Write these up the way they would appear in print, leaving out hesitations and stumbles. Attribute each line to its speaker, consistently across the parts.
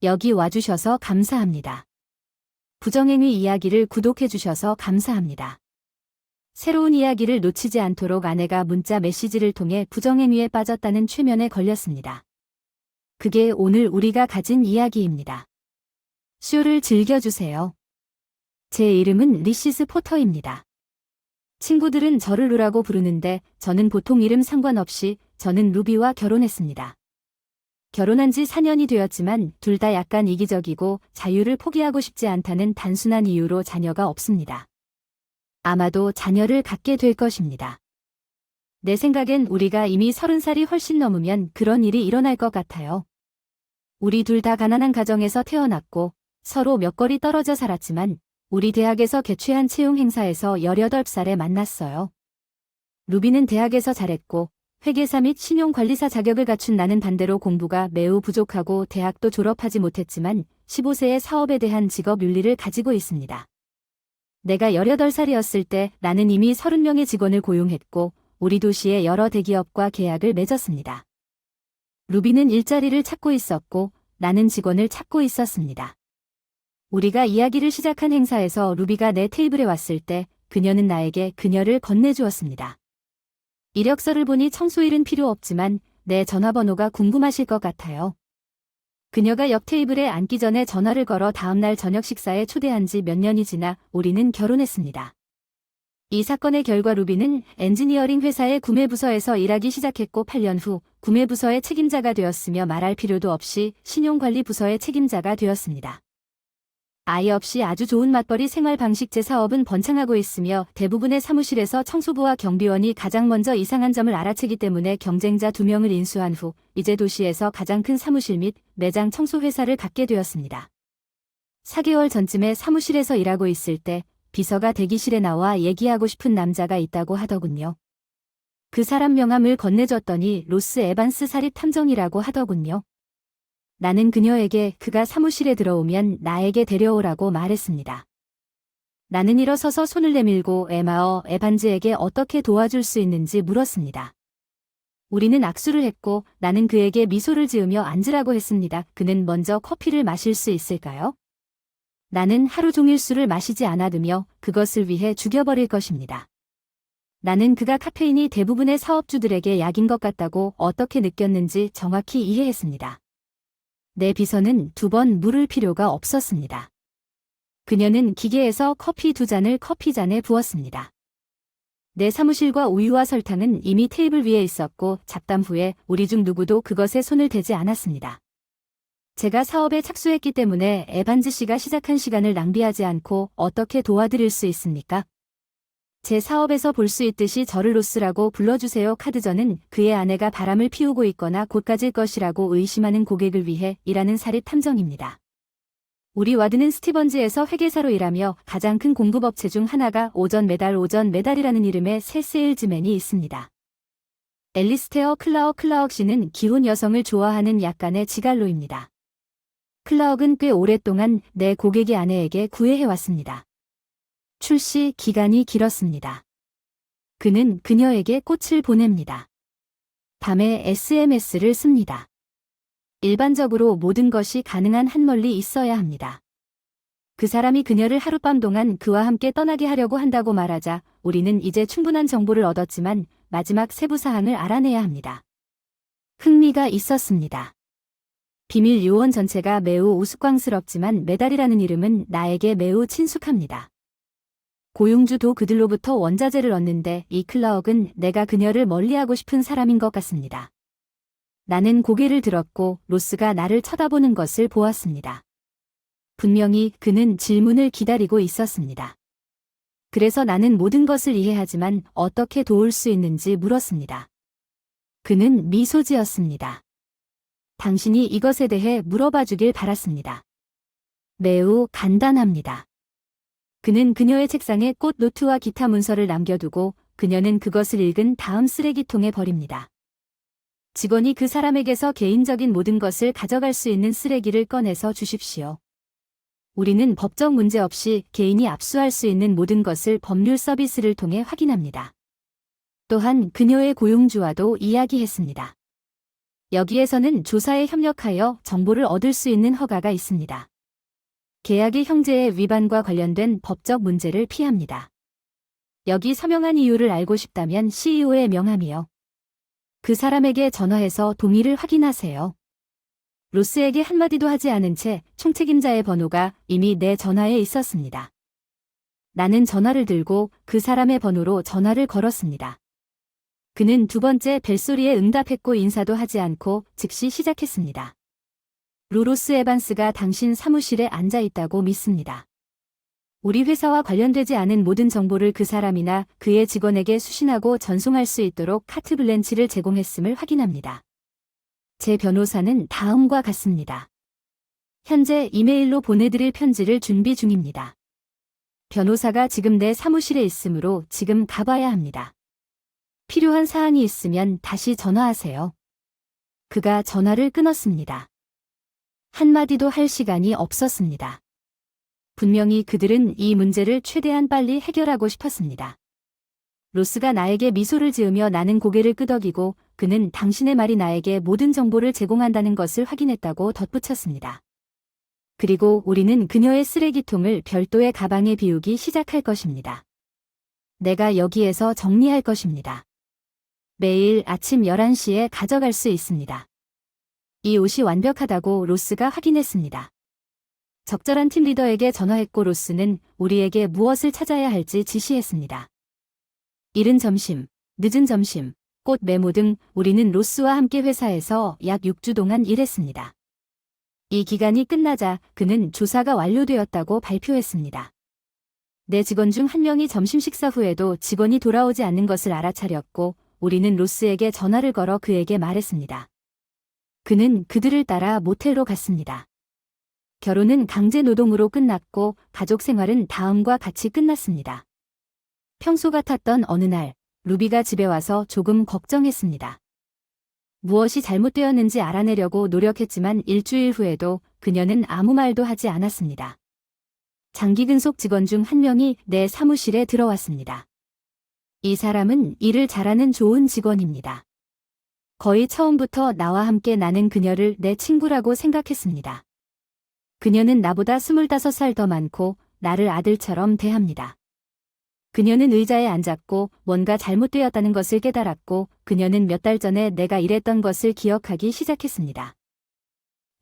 Speaker 1: 여기 와주셔서 감사합니다. 부정행위 이야기를 구독해주셔서 감사합니다. 새로운 이야기를 놓치지 않도록 아내가 문자 메시지를 통해 부정행위에 빠졌다는 최면에 걸렸습니다. 그게 오늘 우리가 가진 이야기입니다. 쇼를 즐겨주세요. 제 이름은 리시스 포터입니다. 친구들은 저를 루라고 부르는데 저는 보통 이름 상관없이 저는 루비와 결혼했습니다. 결혼한 지 4년이 되었지만 둘 다 약간 이기적이고 자유를 포기하고 싶지 않다는 단순한 이유로 자녀가 없습니다. 아마도 자녀를 갖게 될 것입니다. 내 생각엔 우리가 이미 30살이 훨씬 넘으면 그런 일이 일어날 것 같아요. 우리 둘 다 가난한 가정에서 태어났고 서로 몇 거리 떨어져 살았지만 우리 대학에서 개최한 채용 행사에서 18살에 만났어요. 루비는 대학에서 잘했고 회계사 및 신용관리사 자격을 갖춘 나는 반대로 공부가 매우 부족하고 대학도 졸업하지 못했지만 15세에 사업에 대한 직업 윤리를 가지고 있습니다. 내가 18살이었을 때 나는 이미 30명의 직원을 고용했고 우리 도시의 여러 대기업과 계약을 맺었습니다. 루비는 일자리를 찾고 있었고 나는 직원을 찾고 있었습니다. 우리가 이야기를 시작한 행사에서 루비가 내 테이블에 왔을 때 그녀는 나에게 그녀를 건네주었습니다. 이력서를 보니 청소일은 필요 없지만 내 전화번호가 궁금하실 것 같아요. 그녀가 옆 테이블에 앉기 전에 전화를 걸어 다음날 저녁 식사에 초대한 지 몇 년이 지나 우리는 결혼했습니다. 이 사건의 결과 루비는 엔지니어링 회사의 구매부서에서 일하기 시작했고 8년 후 구매부서의 책임자가 되었으며 말할 필요도 없이 신용관리부서의 책임자가 되었습니다. 아이 없이 아주 좋은 맞벌이 생활 방식 제 사업은 번창하고 있으며 대부분의 사무실에서 청소부와 경비원이 가장 먼저 이상한 점을 알아채기 때문에 경쟁자 2명을 인수한 후 이제 도시에서 가장 큰 사무실 및 매장 청소 회사를 갖게 되었습니다. 4개월 전쯤에 사무실에서 일하고 있을 때 비서가 대기실에 나와 얘기하고 싶은 남자가 있다고 하더군요. 그 사람 명함을 건네줬더니 로스 에반스 사립탐정이라고 하더군요. 나는 그녀에게 그가 사무실에 들어오면 나에게 데려오라고 말했습니다. 나는 일어서서 손을 내밀고 에반즈에게 어떻게 도와줄 수 있는지 물었습니다. 우리는 악수를 했고 나는 그에게 미소를 지으며 앉으라고 했습니다. 그는 먼저 커피를 마실 수 있을까요? 나는 하루 종일 술을 마시지 않아두며 그것을 위해 죽여버릴 것입니다. 나는 그가 카페인이 대부분의 사업주들에게 약인 것 같다고 어떻게 느꼈는지 정확히 이해했습니다. 내 비서는 2번 물을 필요가 없었습니다. 그녀는 기계에서 커피 2잔을 커피잔에 부었습니다. 내 사무실과 우유와 설탕은 이미 테이블 위에 있었고 잡담 후에 우리 중 누구도 그것에 손을 대지 않았습니다. 제가 사업에 착수했기 때문에 에반즈 씨가 시작한 시간을 낭비하지 않고 어떻게 도와드릴 수 있습니까? 제 사업에서 볼 수 있듯이 저를 로스라고 불러주세요. 카드전은 그의 아내가 바람을 피우고 있거나 곧 가질 것이라고 의심하는 고객을 위해 일하는 사립 탐정입니다. 우리 와드는 스티번즈에서 회계사로 일하며 가장 큰 공급업체 중 하나가 오전 메달이라는 이름의 새 세일즈맨이 있습니다. 앨리스테어 클라억 씨는 기혼 여성을 좋아하는 약간의 지갈로입니다. 클라억은 꽤 오랫동안 내 고객의 아내에게 구애해왔습니다. 출시 기간이 길었습니다. 그는 그녀에게 꽃을 보냅니다. 밤에 SMS를 씁니다. 일반적으로 모든 것이 가능한 한 멀리 있어야 합니다. 그 사람이 그녀를 하룻밤 동안 그와 함께 떠나게 하려고 한다고 말하자 우리는 이제 충분한 정보를 얻었지만 마지막 세부 사항을 알아내야 합니다. 흥미가 있었습니다. 비밀 요원 전체가 매우 우스꽝스럽지만 메달이라는 이름은 나에게 매우 친숙합니다. 고용주도 그들로부터 원자재를 얻는데 이 클라억은 내가 그녀를 멀리하고 싶은 사람인 것 같습니다. 나는 고개를 들었고 로스가 나를 쳐다보는 것을 보았습니다. 분명히 그는 질문을 기다리고 있었습니다. 그래서 나는 모든 것을 이해하지만 어떻게 도울 수 있는지 물었습니다. 그는 미소 지었습니다. 당신이 이것에 대해 물어봐 주길 바랐습니다. 매우 간단합니다. 그는 그녀의 책상에 꽃 노트와 기타 문서를 남겨두고 그녀는 그것을 읽은 다음 쓰레기통에 버립니다. 직원이 그 사람에게서 개인적인 모든 것을 가져갈 수 있는 쓰레기를 꺼내서 주십시오. 우리는 법적 문제 없이 개인이 압수할 수 있는 모든 것을 법률 서비스를 통해 확인합니다. 또한 그녀의 고용주와도 이야기했습니다. 여기에서는 조사에 협력하여 정보를 얻을 수 있는 허가가 있습니다. 계약의 형제의 위반과 관련된 법적 문제를 피합니다. 여기 서명한 이유를 알고 싶다면 CEO의 명함이요. 그 사람에게 전화해서 동의를 확인하세요. 로스에게 한마디도 하지 않은 채 총책임자의 번호가 이미 내 전화에 있었습니다. 나는 전화를 들고 그 사람의 번호로 전화를 걸었습니다. 그는 두 번째 벨소리에 응답했고 인사도 하지 않고 즉시 시작했습니다. 로스 에반스가 당신 사무실에 앉아 있다고 믿습니다. 우리 회사와 관련되지 않은 모든 정보를 그 사람이나 그의 직원에게 수신하고 전송할 수 있도록 카트 블렌치를 제공했음을 확인합니다. 제 변호사는 다음과 같습니다. 현재 이메일로 보내드릴 편지를 준비 중입니다. 변호사가 지금 내 사무실에 있으므로 지금 가봐야 합니다. 필요한 사항이 있으면 다시 전화하세요. 그가 전화를 끊었습니다. 한마디도 할 시간이 없었습니다. 분명히 그들은 이 문제를 최대한 빨리 해결하고 싶었습니다. 로스가 나에게 미소를 지으며 나는 고개를 끄덕이고 그는 당신의 말이 나에게 모든 정보를 제공한다는 것을 확인했다고 덧붙였습니다. 그리고 우리는 그녀의 쓰레기통을 별도의 가방에 비우기 시작할 것입니다. 내가 여기에서 정리할 것입니다. 매일 아침 11시에 가져갈 수 있습니다. 이 옷이 완벽하다고 로스가 확인했습니다. 적절한 팀 리더에게 전화했고 로스는 우리에게 무엇을 찾아야 할지 지시했습니다. 이른 점심, 늦은 점심, 꽃 메모 등 우리는 로스와 함께 회사에서 약 6주 동안 일했습니다. 이 기간이 끝나자 그는 조사가 완료되었다고 발표했습니다. 내 직원 중 한 명이 점심 식사 후에도 직원이 돌아오지 않는 것을 알아차렸고 우리는 로스에게 전화를 걸어 그에게 말했습니다. 그는 그들을 따라 모텔로 갔습니다. 결혼은 강제 노동으로 끝났고 가족 생활은 다음과 같이 끝났습니다. 평소 같았던 어느 날, 루비가 집에 와서 조금 걱정했습니다. 무엇이 잘못되었는지 알아내려고 노력했지만 일주일 후에도 그녀는 아무 말도 하지 않았습니다. 장기 근속 직원 중 한 명이 내 사무실에 들어왔습니다. 이 사람은 일을 잘하는 좋은 직원입니다. 거의 처음부터 나와 함께 나는 그녀를 내 친구라고 생각했습니다. 그녀는 나보다 25살 더 많고 나를 아들처럼 대합니다. 그녀는 의자에 앉았고 뭔가 잘못되었다는 것을 깨달았고 그녀는 몇 달 전에 내가 일했던 것을 기억하기 시작했습니다.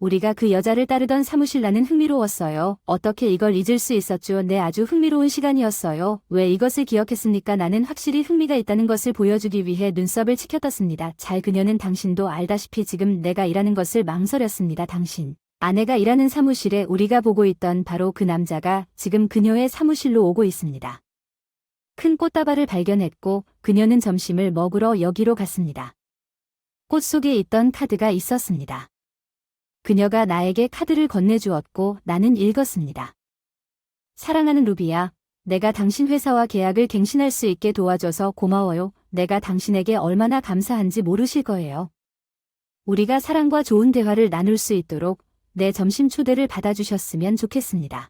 Speaker 1: 우리가 그 여자를 따르던 사무실 나는 흥미로웠어요. 어떻게 이걸 잊을 수 있었죠? 네, 아주 흥미로운 시간이었어요. 왜 이것을 기억했습니까? 나는 확실히 흥미가 있다는 것을 보여주기 위해 눈썹을 치켜떴습니다. 잘 그녀는 당신도 알다시피 지금 내가 일하는 것을 망설였습니다. 당신. 아내가 일하는 사무실에 우리가 보고 있던 바로 그 남자가 지금 그녀의 사무실로 오고 있습니다. 큰 꽃다발을 발견했고 그녀는 점심을 먹으러 여기로 갔습니다. 꽃 속에 있던 카드가 있었습니다. 그녀가 나에게 카드를 건네주었고 나는 읽었습니다. 사랑하는 루비야, 내가 당신 회사와 계약을 갱신할 수 있게 도와줘서 고마워요. 내가 당신에게 얼마나 감사한지 모르실 거예요. 우리가 사랑과 좋은 대화를 나눌 수 있도록 내 점심 초대를 받아주셨으면 좋겠습니다.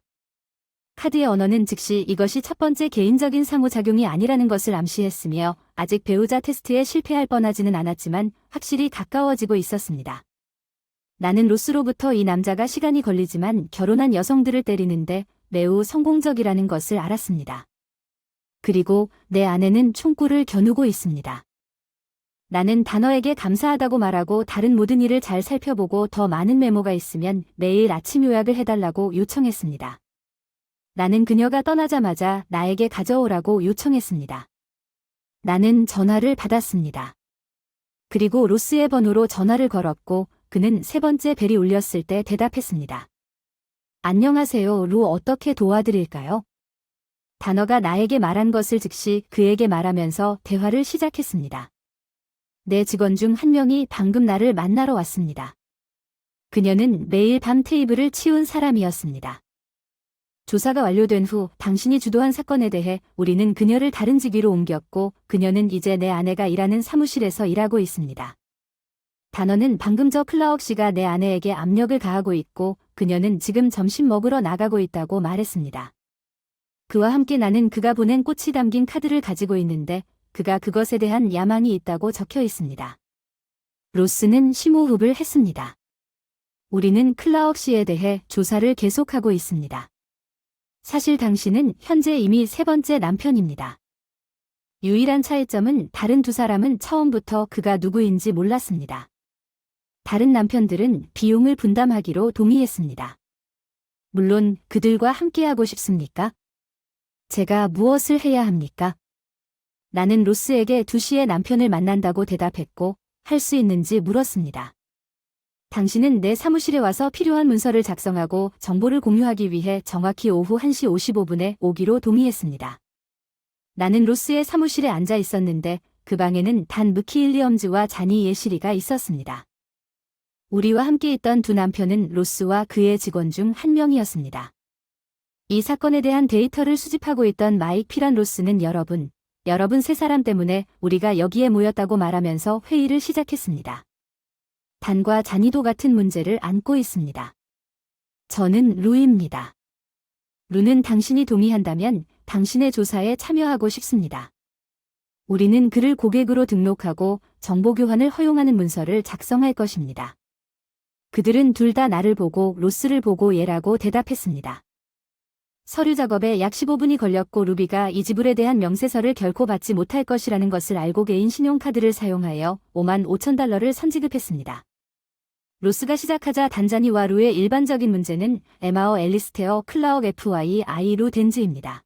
Speaker 1: 카드의 언어는 즉시 이것이 첫 번째 개인적인 상호작용이 아니라는 것을 암시했으며 아직 배우자 테스트에 실패할 뻔하지는 않았지만 확실히 가까워지고 있었습니다. 나는 로스로부터 이 남자가 시간이 걸리지만 결혼한 여성들을 때리는데 매우 성공적이라는 것을 알았습니다. 그리고 내 아내는 총구를 겨누고 있습니다. 나는 단어에게 감사하다고 말하고 다른 모든 일을 잘 살펴보고 더 많은 메모가 있으면 매일 아침 요약을 해달라고 요청했습니다. 나는 그녀가 떠나자마자 나에게 가져오라고 요청했습니다. 나는 전화를 받았습니다. 그리고 로스의 번호로 전화를 걸었고 그는 세 번째 벨이 울렸을 때 대답했습니다. 안녕하세요, 로 어떻게 도와드릴까요? 단어가 나에게 말한 것을 즉시 그에게 말하면서 대화를 시작했습니다. 내 직원 중 한 명이 방금 나를 만나러 왔습니다. 그녀는 매일 밤 테이블을 치운 사람이었습니다. 조사가 완료된 후 당신이 주도한 사건에 대해 우리는 그녀를 다른 직위로 옮겼고 그녀는 이제 내 아내가 일하는 사무실에서 일하고 있습니다. 단어는 방금 저 클라욱 씨가 내 아내에게 압력을 가하고 있고 그녀는 지금 점심 먹으러 나가고 있다고 말했습니다. 그와 함께 나는 그가 보낸 꽃이 담긴 카드를 가지고 있는데 그가 그것에 대한 야망이 있다고 적혀 있습니다. 로스는 심호흡을 했습니다. 우리는 클라억 씨에 대해 조사를 계속하고 있습니다. 사실 당신은 현재 이미 세 번째 남편입니다. 유일한 차이점은 다른 두 사람은 처음부터 그가 누구인지 몰랐습니다. 다른 남편들은 비용을 분담하기로 동의했습니다. 물론 그들과 함께하고 싶습니까? 제가 무엇을 해야 합니까? 나는 로스에게 2시에 남편을 만난다고 대답했고 할 수 있는지 물었습니다. 당신은 내 사무실에 와서 필요한 문서를 작성하고 정보를 공유하기 위해 정확히 오후 1시 55분에 오기로 동의했습니다. 나는 로스의 사무실에 앉아 있었는데 그 방에는 단 무키 윌리엄즈와 자니 예시리가 있었습니다. 우리와 함께 있던 두 남편은 로스와 그의 직원 중 한 명이었습니다. 이 사건에 대한 데이터를 수집하고 있던 마이크 피란 로스는 여러분 세 사람 때문에 우리가 여기에 모였다고 말하면서 회의를 시작했습니다. 단과 자니도 같은 문제를 안고 있습니다. 저는 루입니다. 루는 당신이 동의한다면 당신의 조사에 참여하고 싶습니다. 우리는 그를 고객으로 등록하고 정보 교환을 허용하는 문서를 작성할 것입니다. 그들은 둘 다 나를 보고 로스를 보고 예라고 대답했습니다. 서류 작업에 약 15분이 걸렸고 루비가 이 지불에 대한 명세서를 결코 받지 못할 것이라는 것을 알고 개인 신용카드를 사용하여 55,000달러를 선지급했습니다. 로스가 시작하자 단자니와 루의 일반적인 문제는 에마어 앨리스테어 클라억 FYI 루 덴즈입니다.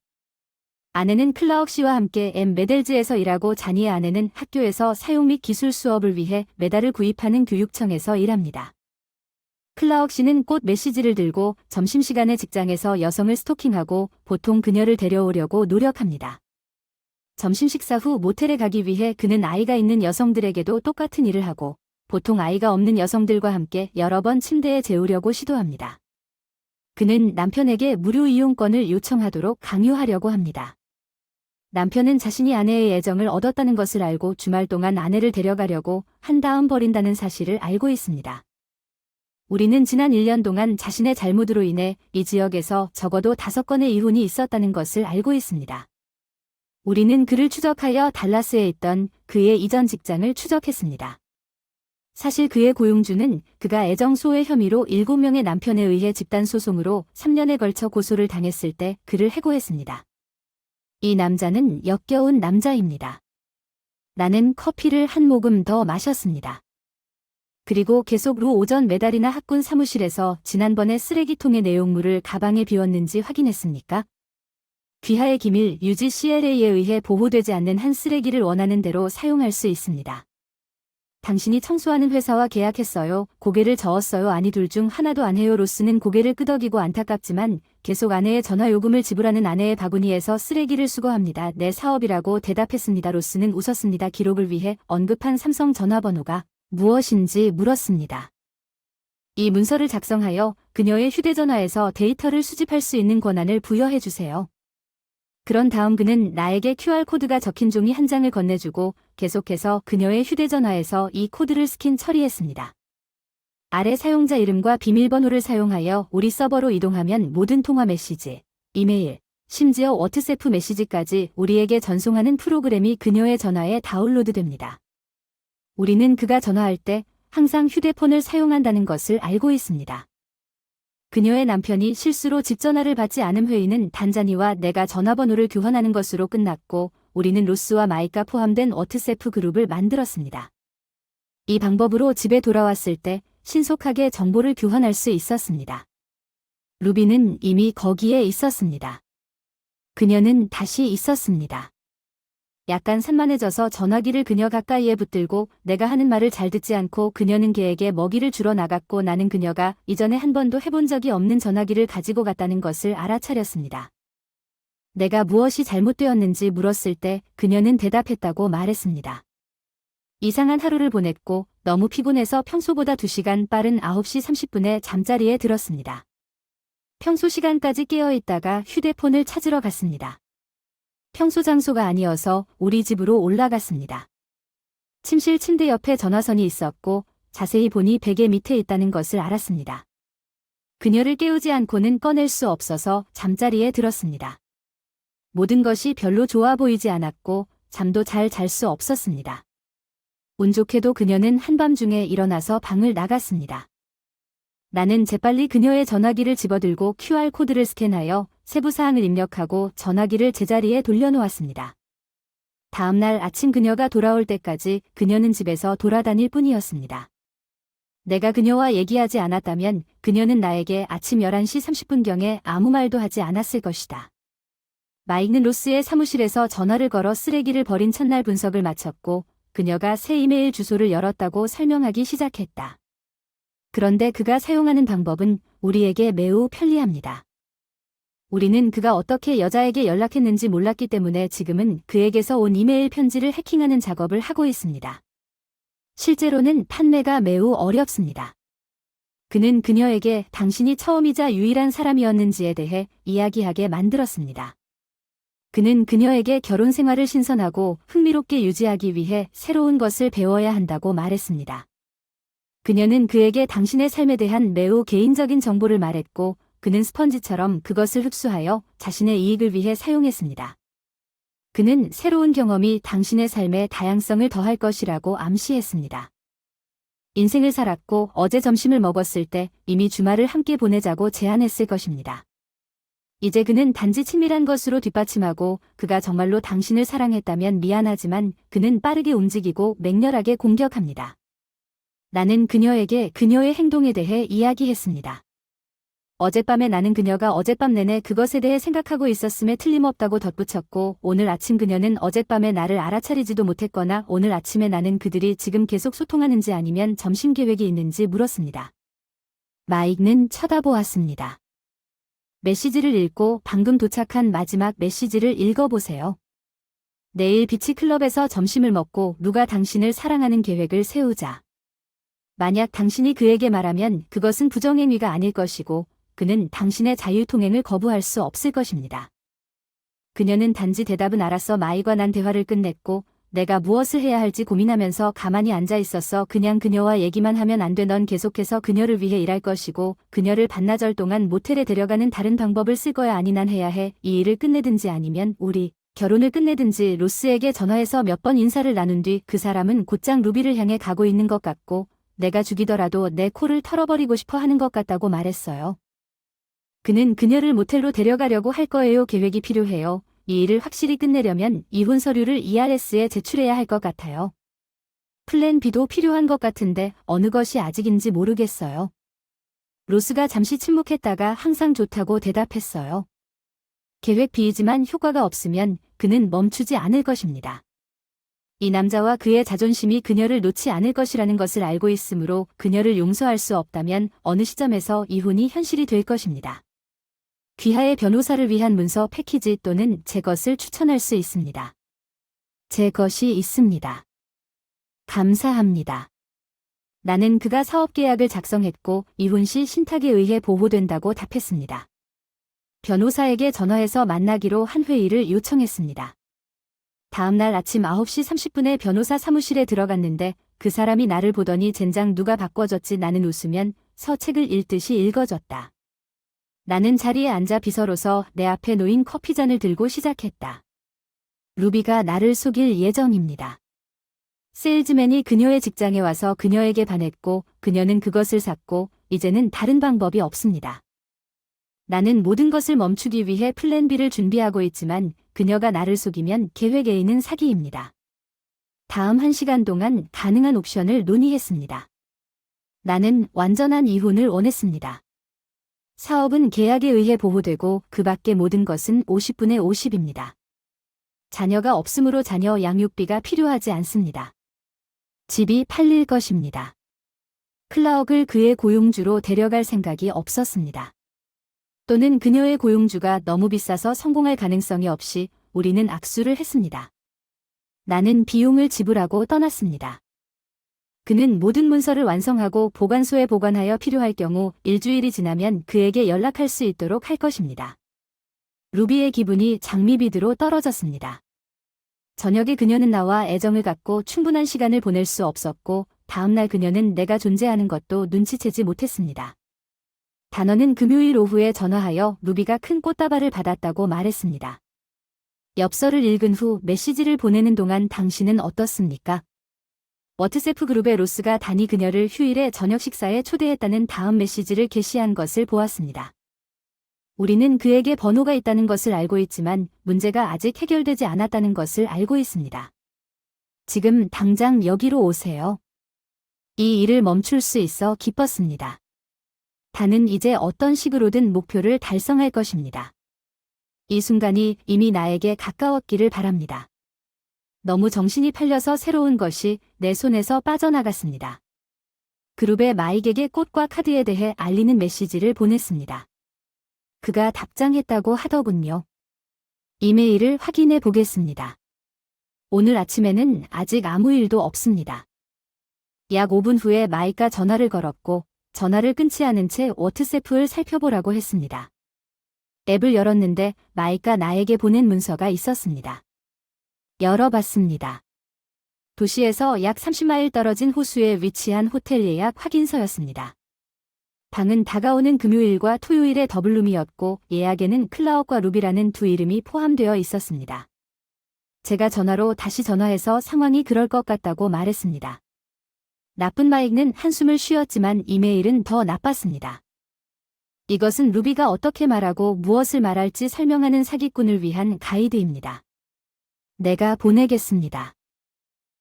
Speaker 1: 아내는 클라억 씨와 함께 메델즈에서 일하고 자니의 아내는 학교에서 사용 및 기술 수업을 위해 메달을 구입하는 교육청에서 일합니다. 클라억 씨는 꽃 메시지를 들고 점심시간에 직장에서 여성을 스토킹하고 보통 그녀를 데려오려고 노력합니다. 점심 식사 후 모텔에 가기 위해 그는 아이가 있는 여성들에게도 똑같은 일을 하고 보통 아이가 없는 여성들과 함께 여러 번 침대에 재우려고 시도합니다. 그는 남편에게 무료 이용권을 요청하도록 강요하려고 합니다. 남편은 자신이 아내의 애정을 얻었다는 것을 알고 주말 동안 아내를 데려가려고 한 다음 버린다는 사실을 알고 있습니다. 우리는 지난 1년 동안 자신의 잘못으로 인해 이 지역에서 적어도 5건의 이혼이 있었다는 것을 알고 있습니다. 우리는 그를 추적하여 달라스에 있던 그의 이전 직장을 추적했습니다. 사실 그의 고용주는 그가 애정소외 혐의로 7명의 남편에 의해 집단소송으로 3년에 걸쳐 고소를 당했을 때 그를 해고했습니다. 이 남자는 역겨운 남자입니다. 나는 커피를 한 모금 더 마셨습니다. 그리고 계속 루 오전 메달이나 학군 사무실에서 지난번에 쓰레기통의 내용물을 가방에 비웠는지 확인했습니까? 귀하의 기밀 유지 CLA에 의해 보호되지 않는 한 쓰레기를 원하는 대로 사용할 수 있습니다. 당신이 청소하는 회사와 계약했어요. 고개를 저었어요. 아니 둘 중 하나도 안 해요. 로스는 고개를 끄덕이고 안타깝지만 계속 아내의 전화 요금을 지불하는 아내의 바구니에서 쓰레기를 수거합니다. 내 사업이라고 대답했습니다. 로스는 웃었습니다. 기록을 위해 언급한 삼성 전화번호가 무엇인지 물었습니다. 이 문서를 작성하여 그녀의 휴대전화에서 데이터를 수집할 수 있는 권한을 부여해 주세요. 그런 다음 그는 나에게 QR코드가 적힌 종이 한 장을 건네주고 계속해서 그녀의 휴대전화에서 이 코드를 스킨 처리했습니다. 아래 사용자 이름과 비밀번호를 사용하여 우리 서버로 이동하면 모든 통화 메시지, 이메일, 심지어 워트세프 메시지까지 우리에게 전송하는 프로그램이 그녀의 전화에 다운로드됩니다. 우리는 그가 전화할 때 항상 휴대폰을 사용한다는 것을 알고 있습니다. 그녀의 남편이 실수로 집 전화를 받지 않은 회의는 단자니와 내가 전화번호를 교환하는 것으로 끝났고 우리는 로스와 마이크가 포함된 워트세프 그룹을 만들었습니다. 이 방법으로 집에 돌아왔을 때 신속하게 정보를 교환할 수 있었습니다. 루비는 이미 거기에 있었습니다. 그녀는 다시 있었습니다. 약간 산만해져서 전화기를 그녀 가까이에 붙들고 내가 하는 말을 잘 듣지 않고 그녀는 개에게 먹이를 주러 나갔고 나는 그녀가 이전에 한 번도 해본 적이 없는 전화기를 가지고 갔다는 것을 알아차렸습니다. 내가 무엇이 잘못되었는지 물었을 때 그녀는 대답했다고 말했습니다. 이상한 하루를 보냈고 너무 피곤해서 평소보다 2시간 빠른 9시 30분에 잠자리에 들었습니다. 평소 시간까지 깨어있다가 휴대폰을 찾으러 갔습니다. 평소 장소가 아니어서 우리 집으로 올라갔습니다. 침실 침대 옆에 전화선이 있었고 자세히 보니 베개 밑에 있다는 것을 알았습니다. 그녀를 깨우지 않고는 꺼낼 수 없어서 잠자리에 들었습니다. 모든 것이 별로 좋아 보이지 않았고 잠도 잘 잘 수 없었습니다. 운 좋게도 그녀는 한밤중에 일어나서 방을 나갔습니다. 나는 재빨리 그녀의 전화기를 집어들고 QR코드를 스캔하여 세부사항을 입력하고 전화기를 제자리에 돌려놓았습니다. 다음 날 아침 그녀가 돌아올 때까지 그녀는 집에서 돌아다닐 뿐이었습니다. 내가 그녀와 얘기하지 않았다면 그녀는 나에게 아침 11시 30분경에 아무 말도 하지 않았을 것이다. 마이크는 로스의 사무실에서 전화를 걸어 쓰레기를 버린 첫날 분석을 마쳤고 그녀가 새 이메일 주소를 열었다고 설명하기 시작했다. 그런데 그가 사용하는 방법은 우리에게 매우 편리합니다. 우리는 그가 어떻게 여자에게 연락했는지 몰랐기 때문에 지금은 그에게서 온 이메일 편지를 해킹하는 작업을 하고 있습니다. 실제로는 판매가 매우 어렵습니다. 그는 그녀에게 당신이 처음이자 유일한 사람이었는지에 대해 이야기하게 만들었습니다. 그는 그녀에게 결혼 생활을 신선하고 흥미롭게 유지하기 위해 새로운 것을 배워야 한다고 말했습니다. 그녀는 그에게 당신의 삶에 대한 매우 개인적인 정보를 말했고 그는 스펀지처럼 그것을 흡수하여 자신의 이익을 위해 사용했습니다. 그는 새로운 경험이 당신의 삶에 다양성을 더할 것이라고 암시했습니다. 인생을 살았고 어제 점심을 먹었을 때 이미 주말을 함께 보내자고 제안했을 것입니다. 이제 그는 단지 친밀한 것으로 뒷받침하고 그가 정말로 당신을 사랑했다면 미안하지만 그는 빠르게 움직이고 맹렬하게 공격합니다. 나는 그녀에게 그녀의 행동에 대해 이야기했습니다. 어젯밤에 나는 그녀가 어젯밤 내내 그것에 대해 생각하고 있었음에 틀림없다고 덧붙였고 오늘 아침 그녀는 어젯밤에 나를 알아차리지도 못했거나 오늘 아침에 나는 그들이 지금 계속 소통하는지 아니면 점심 계획이 있는지 물었습니다. 마이크는 쳐다보았습니다. 메시지를 읽고 방금 도착한 마지막 메시지를 읽어보세요. 내일 비치클럽에서 점심을 먹고 누가 당신을 사랑하는 계획을 세우자. 만약 당신이 그에게 말하면 그것은 부정행위가 아닐 것이고 그는 당신의 자유통행을 거부할 수 없을 것입니다. 그녀는 단지 대답은 알았어 마이와 난 대화를 끝냈고 내가 무엇을 해야 할지 고민하면서 가만히 앉아 있었어. 그냥 그녀와 얘기만 하면 안 돼. 넌 계속해서 그녀를 위해 일할 것이고 그녀를 반나절 동안 모텔에 데려가는 다른 방법을 쓸 거야. 아니 난 해야 해. 이 일을 끝내든지 아니면 우리 결혼을 끝내든지. 로스에게 전화해서 몇 번 인사를 나눈 뒤 그 사람은 곧장 루비를 향해 가고 있는 것 같고 내가 죽이더라도 내 코를 털어버리고 싶어 하는 것 같다고 말했어요. 그는 그녀를 모텔로 데려가려고 할 거예요. 계획이 필요해요. 이 일을 확실히 끝내려면 이혼 서류를 ERS에 제출해야 할 것 같아요. 플랜 B도 필요한 것 같은데 어느 것이 아직인지 모르겠어요. 로스가 잠시 침묵했다가 항상 좋다고 대답했어요. 계획 B이지만 효과가 없으면 그는 멈추지 않을 것입니다. 이 남자와 그의 자존심이 그녀를 놓지 않을 것이라는 것을 알고 있으므로 그녀를 용서할 수 없다면 어느 시점에서 이혼이 현실이 될 것입니다. 귀하의 변호사를 위한 문서 패키지 또는 제 것을 추천할 수 있습니다. 제 것이 있습니다. 감사합니다. 나는 그가 사업계약을 작성했고 이혼 시 신탁에 의해 보호된다고 답했습니다. 변호사에게 전화해서 만나기로 한 회의를 요청했습니다. 다음 날 아침 9시 30분에 변호사 사무실에 들어갔는데 그 사람이 나를 보더니 젠장 누가 바꿔줬지. 나는 웃으면 서책을 읽듯이 읽어줬다. 나는 자리에 앉아 비서로서 내 앞에 놓인 커피잔을 들고 시작했다. 루비가 나를 속일 예정입니다. 세일즈맨이 그녀의 직장에 와서 그녀에게 반했고 그녀는 그것을 샀고 이제는 다른 방법이 없습니다. 나는 모든 것을 멈추기 위해 플랜 B를 준비하고 있지만 그녀가 나를 속이면 계획 A는 사기입니다. 다음 1시간 동안 가능한 옵션을 논의했습니다. 나는 완전한 이혼을 원했습니다. 사업은 계약에 의해 보호되고 그 밖의 모든 것은 50분의 50입니다. 자녀가 없으므로 자녀 양육비가 필요하지 않습니다. 집이 팔릴 것입니다. 클라억을 그의 고용주로 데려갈 생각이 없었습니다. 또는 그녀의 고용주가 너무 비싸서 성공할 가능성이 없이 우리는 악수를 했습니다. 나는 비용을 지불하고 떠났습니다. 그는 모든 문서를 완성하고 보관소에 보관하여 필요할 경우 일주일이 지나면 그에게 연락할 수 있도록 할 것입니다. 루비의 기분이 장미비드로 떨어졌습니다. 저녁에 그녀는 나와 애정을 갖고 충분한 시간을 보낼 수 없었고 다음날 그녀는 내가 존재하는 것도 눈치채지 못했습니다. 단어는 금요일 오후에 전화하여 루비가 큰 꽃다발을 받았다고 말했습니다. 엽서를 읽은 후 메시지를 보내는 동안 당신은 어떻습니까? 워트세프 그룹의 로스가 단이 그녀를 휴일에 저녁 식사에 초대했다는 다음 메시지를 게시한 것을 보았습니다. 우리는 그에게 번호가 있다는 것을 알고 있지만 문제가 아직 해결되지 않았다는 것을 알고 있습니다. 지금 당장 여기로 오세요. 이 일을 멈출 수 있어 기뻤습니다. 단은 이제 어떤 식으로든 목표를 달성할 것입니다. 이 순간이 이미 나에게 가까웠기를 바랍니다. 너무 정신이 팔려서 새로운 것이 내 손에서 빠져나갔습니다. 그룹에 마익에게 꽃과 카드에 대해 알리는 메시지를 보냈습니다. 그가 답장했다고 하더군요. 이메일을 확인해 보겠습니다. 오늘 아침에는 아직 아무 일도 없습니다. 약 5분 후에 마익과 전화를 걸었고 전화를 끊지 않은 채 워트세프를 살펴보라고 했습니다. 앱을 열었는데 마익과 나에게 보낸 문서가 있었습니다. 열어봤습니다. 도시에서 약 30마일 떨어진 호수에 위치한 호텔 예약 확인서였습니다. 방은 다가오는 금요일과 토요일의 더블룸이었고 예약에는 클라웃과 루비라는 두 이름이 포함되어 있었습니다. 제가 전화로 다시 전화해서 상황이 그럴 것 같다고 말했습니다. 나쁜 마익는 한숨을 쉬었지만 이메일은 더 나빴습니다. 이것은 루비가 어떻게 말하고 무엇을 말할지 설명하는 사기꾼을 위한 가이드입니다. 내가 보내겠습니다.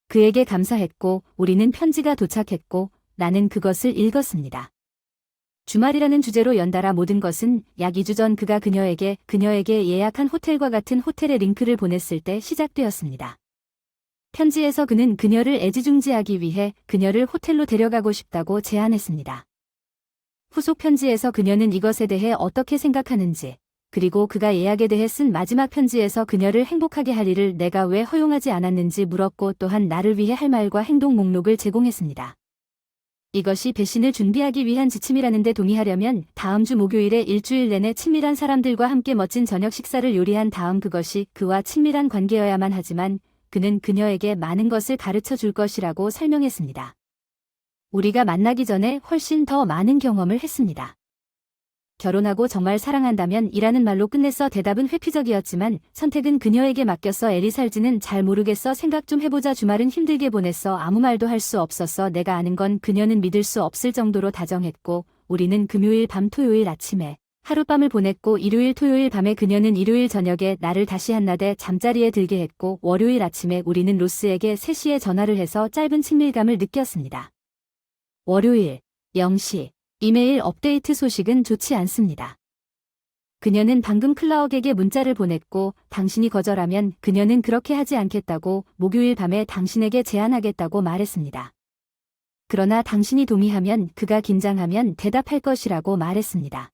Speaker 1: 그에게 감사했고 우리는 편지가 도착했고 나는 그것을 읽었습니다. 주말이라는 주제로 연달아 모든 것은 약 2주 전 그가 그녀에게 예약한 호텔과 같은 호텔의 링크를 보냈을 때 시작되었습니다. 편지에서 그는 그녀를 애지중지하기 위해 그녀를 호텔로 데려가고 싶다고 제안했습니다. 후속 편지에서 그녀는 이것에 대해 어떻게 생각하는지, 그리고 그가 예약에 대해 쓴 마지막 편지에서 그녀를 행복하게 할 일을 내가 왜 허용하지 않았는지 물었고 또한 나를 위해 할 말과 행동 목록을 제공했습니다. 이것이 배신을 준비하기 위한 지침이라는 데 동의하려면 다음 주 목요일에 일주일 내내 친밀한 사람들과 함께 멋진 저녁 식사를 요리한 다음 그것이 그와 친밀한 관계여야만 하지만 그는 그녀에게 많은 것을 가르쳐 줄 것이라고 설명했습니다. 우리가 만나기 전에 훨씬 더 많은 경험을 했습니다. 결혼하고 정말 사랑한다면 이라는 말로 끝냈어. 대답은 회피적이었지만 선택은 그녀에게 맡겼어. 에리 살지는 잘 모르겠어. 생각 좀 해보자. 주말은 힘들게 보냈어. 아무 말도 할 수 없었어. 내가 아는 건 그녀는 믿을 수 없을 정도로 다정했고 우리는 금요일 밤 토요일 아침에 하룻밤을 보냈고 일요일 토요일 밤에 그녀는 일요일 저녁에 나를 다시 한낮에 잠자리에 들게 했고 월요일 아침에 우리는 로스에게 3시에 전화를 해서 짧은 친밀감을 느꼈습니다. 월요일 0시 이메일 업데이트 소식은 좋지 않습니다. 그녀는 방금 클라옥에게 문자를 보냈고 당신이 거절하면 그녀는 그렇게 하지 않겠다고 목요일 밤에 당신에게 제안하겠다고 말했습니다. 그러나 당신이 동의하면 그가 긴장하면 대답할 것이라고 말했습니다.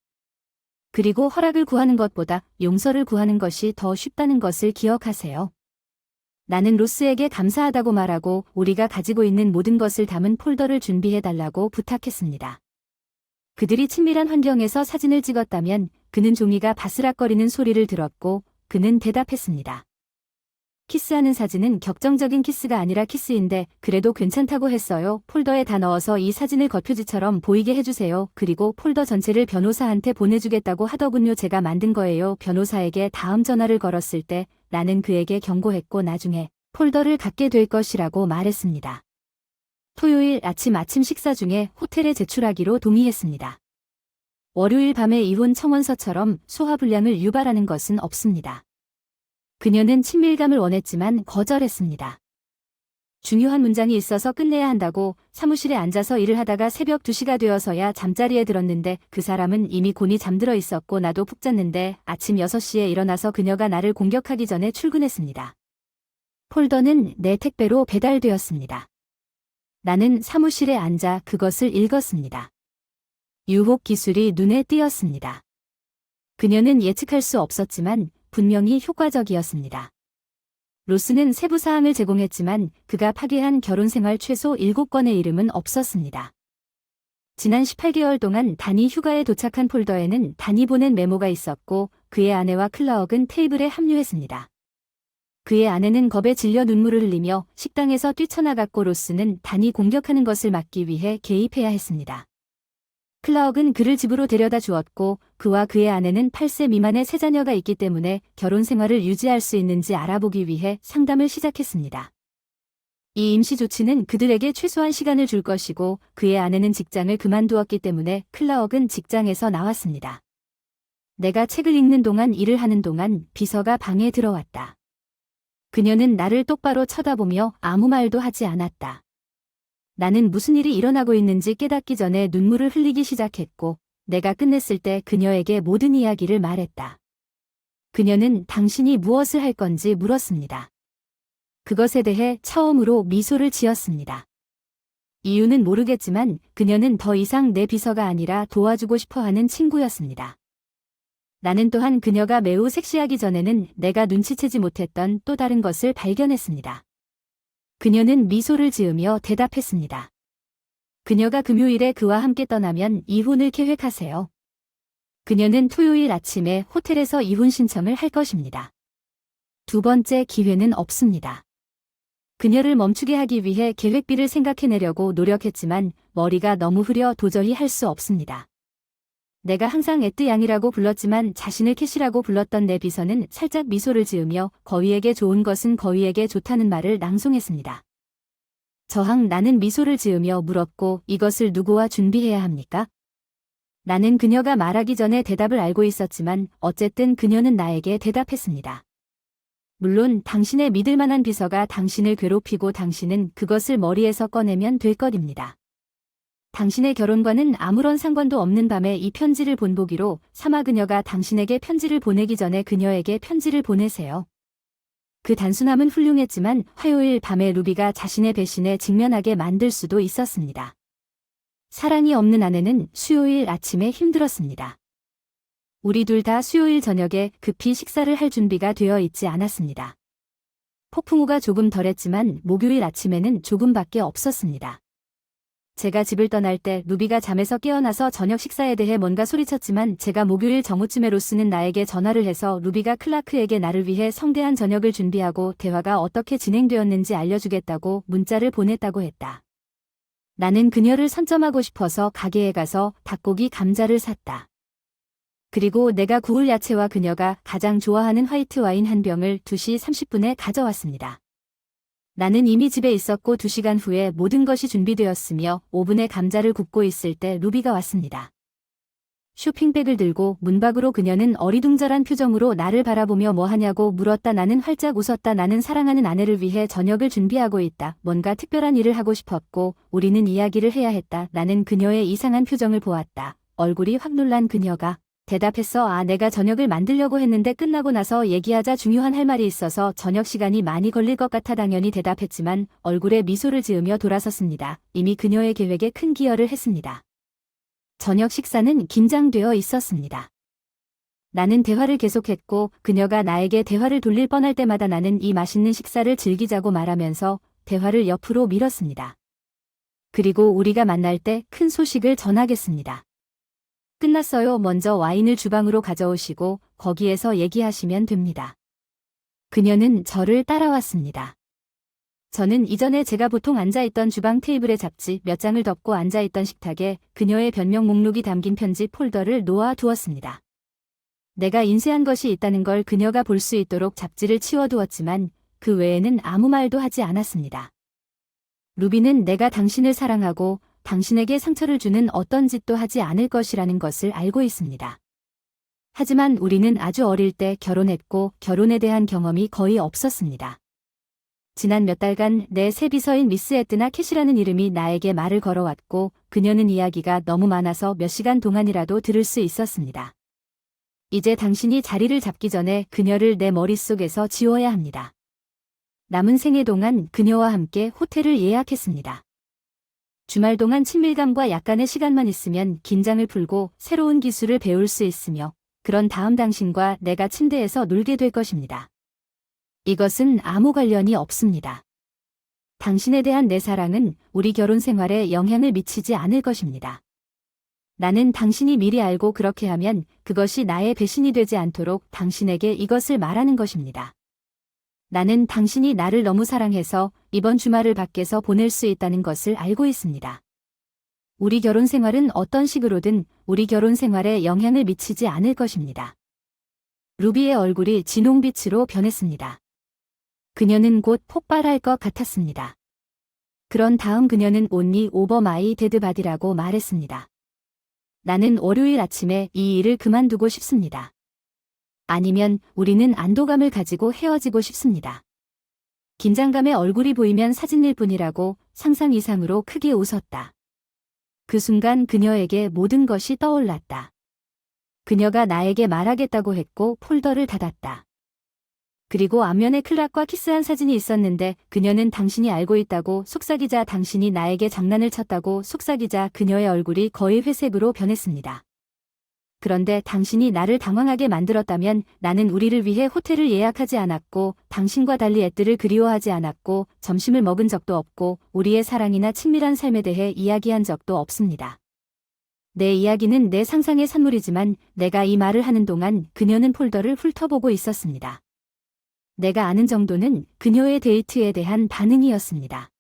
Speaker 1: 그리고 허락을 구하는 것보다 용서를 구하는 것이 더 쉽다는 것을 기억하세요. 나는 로스에게 감사하다고 말하고 우리가 가지고 있는 모든 것을 담은 폴더를 준비해달라고 부탁했습니다. 그들이 친밀한 환경에서 사진을 찍었다면 그는 종이가 바스락거리는 소리를 들었고 그는 대답했습니다. 키스하는 사진은 격정적인 키스가 아니라 키스인데 그래도 괜찮다고 했어요. 폴더에 다 넣어서 이 사진을 겉표지처럼 보이게 해주세요. 그리고 폴더 전체를 변호사한테 보내주겠다고 하더군요. 제가 만든 거예요. 변호사에게 다음 전화를 걸었을 때 나는 그에게 경고했고 나중에 폴더를 갖게 될 것이라고 말했습니다. 토요일 아침 식사 중에 호텔에 제출하기로 동의했습니다. 월요일 밤에 이혼 청원서처럼 소화불량을 유발하는 것은 없습니다. 그녀는 친밀감을 원했지만 거절했습니다. 중요한 문장이 있어서 끝내야 한다고 사무실에 앉아서 일을 하다가 새벽 2시가 되어서야 잠자리에 들었는데 그 사람은 이미 곤히 잠들어 있었고 나도 푹 잤는데 아침 6시에 일어나서 그녀가 나를 공격하기 전에 출근했습니다. 폴더는 내 택배로 배달되었습니다. 나는 사무실에 앉아 그것을 읽었습니다. 유혹 기술이 눈에 띄었습니다. 그녀는 예측할 수 없었지만 분명히 효과적이었습니다. 로스는 세부 사항을 제공했지만 그가 파괴한 결혼생활 최소 7건의 이름은 없었습니다. 지난 18개월 동안 단이 휴가에 도착한 폴더에는 단이 보낸 메모가 있었고 그의 아내와 클라옥은 테이블에 합류했습니다. 그의 아내는 겁에 질려 눈물을 흘리며 식당에서 뛰쳐나갔고 로스는 단이 공격하는 것을 막기 위해 개입해야 했습니다. 클라옥은 그를 집으로 데려다 주었고 그와 그의 아내는 8세 미만의 세 자녀가 있기 때문에 결혼 생활을 유지할 수 있는지 알아보기 위해 상담을 시작했습니다. 이 임시 조치는 그들에게 최소한 시간을 줄 것이고 그의 아내는 직장을 그만두었기 때문에 클라억은 직장에서 나왔습니다. 내가 책을 읽는 동안 일을 하는 동안 비서가 방에 들어왔다. 그녀는 나를 똑바로 쳐다보며 아무 말도 하지 않았다. 나는 무슨 일이 일어나고 있는지 깨닫기 전에 눈물을 흘리기 시작했고 내가 끝냈을 때 그녀에게 모든 이야기를 말했다. 그녀는 당신이 무엇을 할 건지 물었습니다. 그것에 대해 처음으로 미소를 지었습니다. 이유는 모르겠지만 그녀는 더 이상 내 비서가 아니라 도와주고 싶어 하는 친구였습니다. 나는 또한 그녀가 매우 섹시하기 전에는 내가 눈치채지 못했던 또 다른 것을 발견했습니다. 그녀는 미소를 지으며 대답했습니다. 그녀가 금요일에 그와 함께 떠나면 이혼을 계획하세요. 그녀는 토요일 아침에 호텔에서 이혼 신청을 할 것입니다. 두 번째 기회는 없습니다. 그녀를 멈추게 하기 위해 계획비를 생각해내려고 노력했지만 머리가 너무 흐려 도저히 할 수 없습니다. 내가 항상 에뜨 양이라고 불렀지만 자신을 캐시라고 불렀던 내 비서는 살짝 미소를 지으며 거위에게 좋은 것은 거위에게 좋다는 말을 낭송했습니다. 저항 나는 미소를 지으며 물었고 이것을 누구와 준비해야 합니까? 나는 그녀가 말하기 전에 대답을 알고 있었지만 어쨌든 그녀는 나에게 대답했습니다. 물론 당신의 믿을 만한 비서가 당신을 괴롭히고 당신은 그것을 머리에서 꺼내면 될 것입니다. 당신의 결혼과는 아무런 상관도 없는 밤에 이 편지를 본보기로 삼아 그녀가 당신에게 편지를 보내기 전에 그녀에게 편지를 보내세요. 그 단순함은 훌륭했지만 화요일 밤에 루비가 자신의 배신에 직면하게 만들 수도 있었습니다. 사랑이 없는 아내는 수요일 아침에 힘들었습니다. 우리 둘 다 수요일 저녁에 급히 식사를 할 준비가 되어 있지 않았습니다. 폭풍우가 조금 덜했지만 목요일 아침에는 조금밖에 없었습니다. 제가 집을 떠날 때 루비가 잠에서 깨어나서 저녁 식사에 대해 뭔가 소리쳤지만 제가 목요일 정오쯤에 로스는 나에게 전화를 해서 루비가 클라크에게 나를 위해 성대한 저녁을 준비하고 대화가 어떻게 진행되었는지 알려주겠다고 문자를 보냈다고 했다. 나는 그녀를 선점하고 싶어서 가게에 가서 닭고기 감자를 샀다. 그리고 내가 구울 야채와 그녀가 가장 좋아하는 화이트 와인 한 병을 2시 30분에 가져왔습니다. 나는 이미 집에 있었고 2시간 후에 모든 것이 준비되었으며 오븐에 감자를 굽고 있을 때 루비가 왔습니다. 쇼핑백을 들고 문 밖으로 그녀는 어리둥절한 표정으로 나를 바라보며 뭐 하냐고 물었다. 나는 활짝 웃었다. 나는 사랑하는 아내를 위해 저녁을 준비하고 있다. 뭔가 특별한 일을 하고 싶었고 우리는 이야기를 해야 했다. 나는 그녀의 이상한 표정을 보았다. 얼굴이 확 놀란 그녀가 대답했어. 내가 저녁을 만들려고 했는데 끝나고 나서 얘기하자. 중요한 할 말이 있어서 저녁 시간이 많이 걸릴 것 같아. 당연히 대답했지만 얼굴에 미소를 지으며 돌아섰습니다. 이미 그녀의 계획에 큰 기여를 했습니다. 저녁 식사는 긴장되어 있었습니다. 나는 대화를 계속했고 그녀가 나에게 대화를 돌릴 뻔할 때마다 나는 이 맛있는 식사를 즐기자고 말하면서 대화를 옆으로 밀었습니다. 그리고 우리가 만날 때 큰 소식을 전하겠습니다. 끝났어요. 먼저 와인을 주방으로 가져오시고 거기에서 얘기하시면 됩니다. 그녀는 저를 따라왔습니다. 저는 이전에 제가 보통 앉아있던 주방 테이블에 잡지 몇 장을 덮고 앉아있던 식탁에 그녀의 변명 목록이 담긴 편지 폴더를 놓아 두었습니다. 내가 인쇄한 것이 있다는 걸 그녀가 볼 수 있도록 잡지를 치워두었지만 그 외에는 아무 말도 하지 않았습니다. 루비는 내가 당신을 사랑하고 당신에게 상처를 주는 어떤 짓도 하지 않을 것이라는 것을 알고 있습니다. 하지만 우리는 아주 어릴 때 결혼했고 결혼에 대한 경험이 거의 없었습니다. 지난 몇 달간 내 새 비서인 미스 에뜨나 캣이라는 이름이 나에게 말을 걸어왔고 그녀는 이야기가 너무 많아서 몇 시간 동안이라도 들을 수 있었습니다. 이제 당신이 자리를 잡기 전에 그녀를 내 머릿속에서 지워야 합니다. 남은 생애 동안 그녀와 함께 호텔을 예약했습니다. 주말 동안 친밀감과 약간의 시간만 있으면 긴장을 풀고 새로운 기술을 배울 수 있으며 그런 다음 당신과 내가 침대에서 놀게 될 것입니다. 이것은 아무 관련이 없습니다. 당신에 대한 내 사랑은 우리 결혼 생활에 영향을 미치지 않을 것입니다. 나는 당신이 미리 알고 그렇게 하면 그것이 나의 배신이 되지 않도록 당신에게 이것을 말하는 것입니다. 나는 당신이 나를 너무 사랑해서 이번 주말을 밖에서 보낼 수 있다는 것을 알고 있습니다. 우리 결혼 생활은 어떤 식으로든 우리 결혼 생활에 영향을 미치지 않을 것입니다. 루비의 얼굴이 진홍빛으로 변했습니다. 그녀는 곧 폭발할 것 같았습니다. 그런 다음 그녀는 only over my dead body라고 말했습니다. 나는 월요일 아침에 이 일을 그만두고 싶습니다. 아니면 우리는 안도감을 가지고 헤어지고 싶습니다. 긴장감에 얼굴이 보이면 사진일 뿐이라고 상상 이상으로 크게 웃었다. 그 순간 그녀에게 모든 것이 떠올랐다. 그녀가 나에게 말하겠다고 했고 폴더를 닫았다. 그리고 앞면에 클락과 키스한 사진이 있었는데 그녀는 당신이 알고 있다고 속삭이자 당신이 나에게 장난을 쳤다고 속삭이자 그녀의 얼굴이 거의 회색으로 변했습니다. 그런데 당신이 나를 당황하게 만들었다면 나는 우리를 위해 호텔을 예약하지 않았고 당신과 달리 애들을 그리워하지 않았고 점심을 먹은 적도 없고 우리의 사랑이나 친밀한 삶에 대해 이야기한 적도 없습니다. 내 이야기는 내 상상의 산물이지만 내가 이 말을 하는 동안 그녀는 폴더를 훑어보고 있었습니다. 내가 아는 정도는 그녀의 데이트에 대한 반응이었습니다.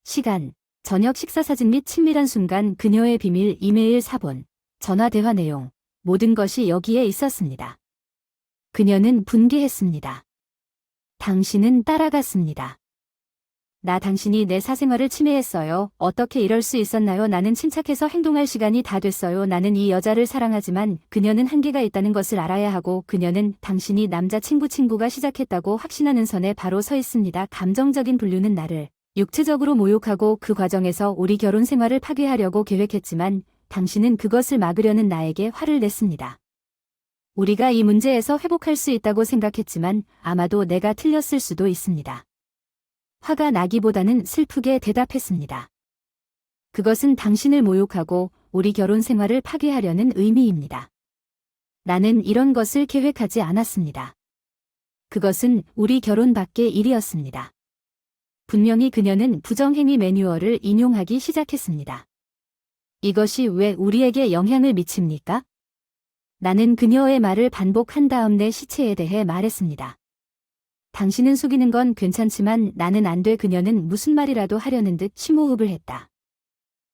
Speaker 1: 시간, 저녁 식사 사진 및 친밀한 순간 그녀의 비밀 이메일 사본, 전화 대화 내용, 모든 것이 여기에 있었습니다. 그녀는 분개했습니다. 당신은 따라갔습니다. 나 당신이 내 사생활을 침해했어요. 어떻게 이럴 수 있었나요? 나는 침착해서 행동할 시간이 다 됐어요. 나는 이 여자를 사랑하지만 그녀는 한계가 있다는 것을 알아야 하고 그녀는 당신이 남자친구가 시작했다고 확신하는 선에 바로 서 있습니다. 감정적인 분류는 나를 육체적으로 모욕하고 그 과정에서 우리 결혼 생활을 파괴하려고 계획했지만 당신은 그것을 막으려는 나에게 화를 냈습니다. 우리가 이 문제에서 회복할 수 있다고 생각했지만 아마도 내가 틀렸을 수도 있습니다. 화가 나기보다는 슬프게 대답했습니다. 그것은 당신을 모욕하고 우리 결혼 생활을 파괴하려는 의미입니다. 나는 이런 것을 계획하지 않았습니다. 그것은 우리 결혼 밖의 일이었습니다. 분명히 그녀는 부정행위 매뉴얼을 인용하기 시작했습니다. 이것이 왜 우리에게 영향을 미칩니까? 나는 그녀의 말을 반복한 다음 내 시체에 대해 말했습니다. 당신은 속이는 건 괜찮지만 나는 안 돼. 그녀는 무슨 말이라도 하려는 듯 심호흡을 했다.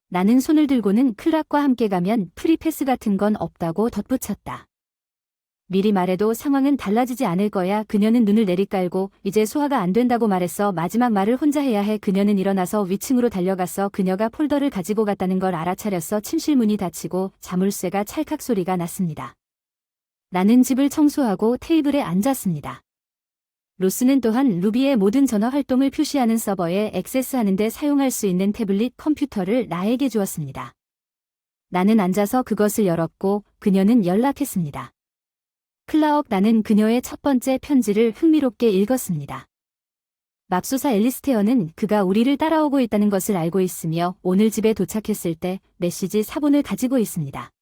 Speaker 1: 나는 손을 들고는 클락과 함께 가면 프리패스 같은 건 없다고 덧붙였다. 미리 말해도 상황은 달라지지 않을 거야. 그녀는 눈을 내리깔고 이제 소화가 안 된다고 말했어. 마지막 말을 혼자 해야 해. 그녀는 일어나서 위층으로 달려갔어. 그녀가 폴더를 가지고 갔다는 걸 알아차렸어. 침실 문이 닫히고 자물쇠가 찰칵 소리가 났습니다. 나는 집을 청소하고 테이블에 앉았습니다. 로스는 또한 루비의 모든 전화 활동을 표시하는 서버에 액세스하는 데 사용할 수 있는 태블릿 컴퓨터를 나에게 주었습니다. 나는 앉아서 그것을 열었고 그녀는 연락했습니다. 클라억. 나는 그녀의 첫 번째 편지를 흥미롭게 읽었습니다. 맙소사 앨리스테어는 그가 우리를 따라오고 있다는 것을 알고 있으며 오늘 집에 도착했을 때 메시지 사본을 가지고 있습니다.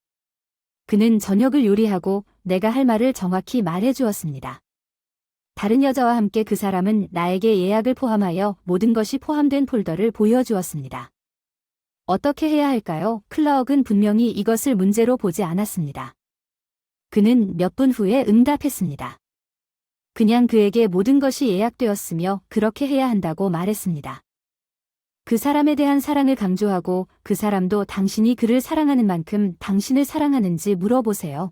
Speaker 1: 그는 저녁을 요리하고 내가 할 말을 정확히 말해 주었습니다. 다른 여자와 함께 그 사람은 나에게 예약을 포함하여 모든 것이 포함된 폴더를 보여주었습니다. 어떻게 해야 할까요? 클라억은 분명히 이것을 문제로 보지 않았습니다. 그는 몇 분 후에 응답했습니다. 그냥 그에게 모든 것이 예약되었으며 그렇게 해야 한다고 말했습니다. 그 사람에 대한 사랑을 강조하고 그 사람도 당신이 그를 사랑하는 만큼 당신을 사랑하는지 물어보세요.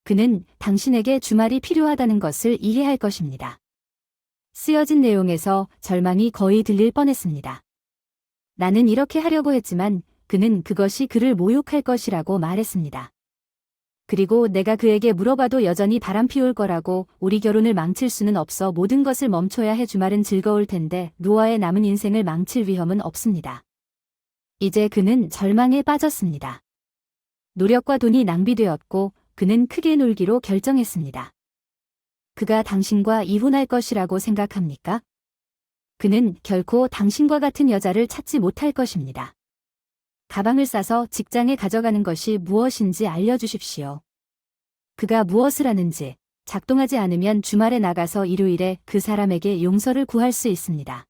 Speaker 1: 그는 당신에게 주말이 필요하다는 것을 이해할 것입니다. 쓰여진 내용에서 절망이 거의 들릴 뻔했습니다. 나는 이렇게 하려고 했지만 그는 그것이 그를 모욕할 것이라고 말했습니다. 그리고 내가 그에게 물어봐도 여전히 바람 피울 거라고 우리 결혼을 망칠 수는 없어 모든 것을 멈춰야 해 주말은 즐거울 텐데 노아의 남은 인생을 망칠 위험은 없습니다. 이제 그는 절망에 빠졌습니다. 노력과 돈이 낭비되었고 그는 크게 놀기로 결정했습니다. 그가 당신과 이혼할 것이라고 생각합니까? 그는 결코 당신과 같은 여자를 찾지 못할 것입니다. 가방을 싸서 직장에 가져가는 것이 무엇인지 알려주십시오. 그가 무엇을 하는지, 작동하지 않으면 주말에 나가서 일요일에 그 사람에게 용서를 구할 수 있습니다.